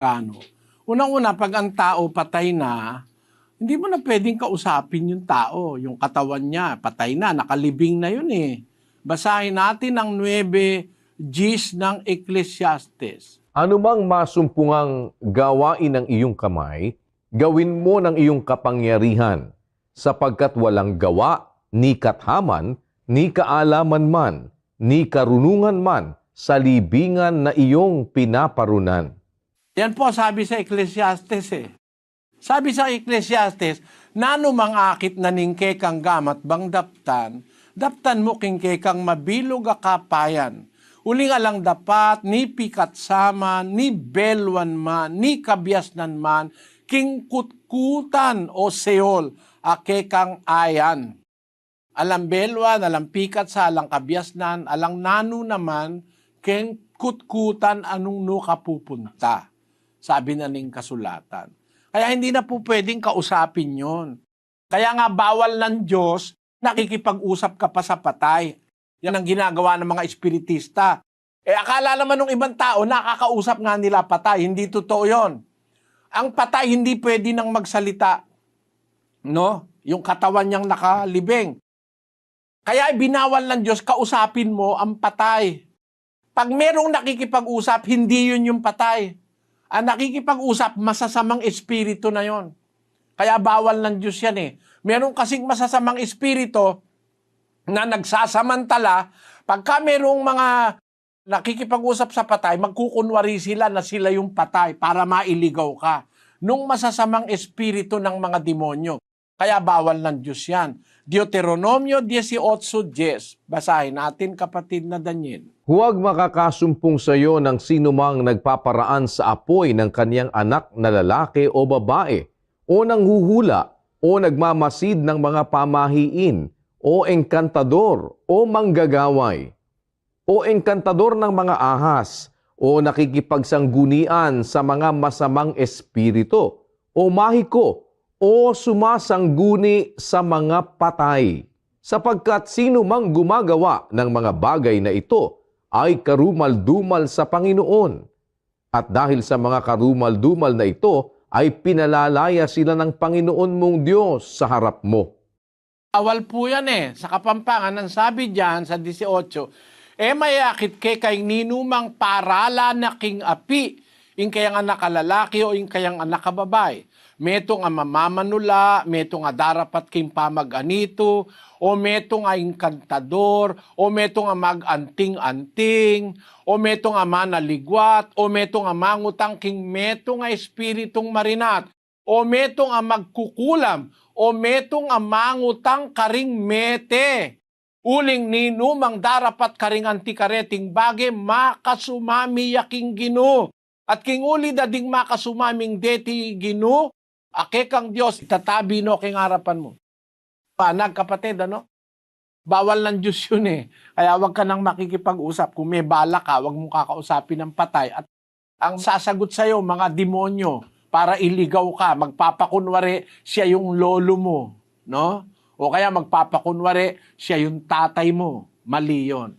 Ano. Unang-una, pag ang tao patay na, hindi mo na pwedeng kausapin yung tao. Yung katawan niya, patay na, nakalibing na yun eh. Basahin natin ang 9 Gs ng Ecclesiastes. Anumang masumpungang gawain ng iyong kamay, gawin mo ng iyong kapangyarihan, sapagkat walang gawa, ni kathaman, ni kaalaman man, ni karunungan man, sa libingan na iyong pinaparunan. Yan po sabi sa Ecclesiastes eh. Sabi sa Ecclesiastes, nanumang akit na ningke kang gamat bang daptan mo kingke kang mabilog a kapayan. Uling alang dapat, ni pikatsaman, ni belwan man, ni kabyasnan man, king kutkutan o seol, ake kang ayan. Alang belwan, alang pikat sa alang kabyasnan, alang nanu naman, king kutkutan anong no kapupunta. Sabi na ning kasulatan. Kaya hindi na po pwedeng kausapin yon. Kaya nga bawal ng Diyos, nakikipag-usap ka pa sa patay. Yan ang ginagawa ng mga espiritista. Akala naman ng ibang tao, nakakausap nga nila patay. Hindi totoo yon. Ang patay hindi pwede nang magsalita. No? Yung katawan niyang nakalibing. Kaya binawal ng Diyos, kausapin mo ang patay. Pag merong nakikipag-usap, hindi yun yung patay. Ang nakikipag-usap, masasamang espiritu na yon. Kaya bawal ng Diyos yan eh. Meron kasing masasamang espiritu na nagsasamantala, pagka merong mga nakikipag-usap sa patay, magkukunwari sila na sila yung patay para mailigaw ka. Nung masasamang espiritu ng mga demonyo. Kaya bawal ng Diyos yan. Deuteronomio 18:10. Basahin natin, kapatid na Daniel. Huwag makakasumpong sa iyo ng sinumang nagpaparaan sa apoy ng kaniyang anak na lalaki o babae, o nanghuhula, o nagmamasid ng mga pamahiin, o engkantador, o manggagaway, o engkantador ng mga ahas, o nakikipagsanggunian sa mga masamang espiritu, o mahiko, o sumasangguni sa mga patay. Sapagkat sino mang gumagawa ng mga bagay na ito ay karumal-dumal sa Panginoon. At dahil sa mga karumal-dumal na ito, ay pinalalaya sila ng Panginoon mong Diyos sa harap mo. Awal po yan eh. Sa Kapampangan, ang sabi diyan sa 18, mayakit kay ninumang parala na king api, ing kayang anak lalaki o ing kayang anak babae. Metong ang mamamanula, metong nga darapat king pamag-anito, o metong nga inkantador, o metong nga mag-anting-anting, o metong nga manaligwat, o metong nga mangutang king metong nga espiritong marinat, o metong nga magkukulam, o metong nga mangutang karing mete. Uling ninumang darapat karing antikareting bage makasumami yaking Gino. At king uli dading makasumaming deti Gino, ake kang Diyos, itatabi no king harapan mo. Panag kapatid, ano? Bawal ng Diyos yun eh. Kaya wag ka nang makikipag-usap. Kung may bala ka, wag mong kakausapin ng patay. At ang sasagot sa'yo, mga demonyo, para iligaw ka, magpapakunwari siya yung lolo mo. No? O kaya magpapakunwari siya yung tatay mo. Mali yun.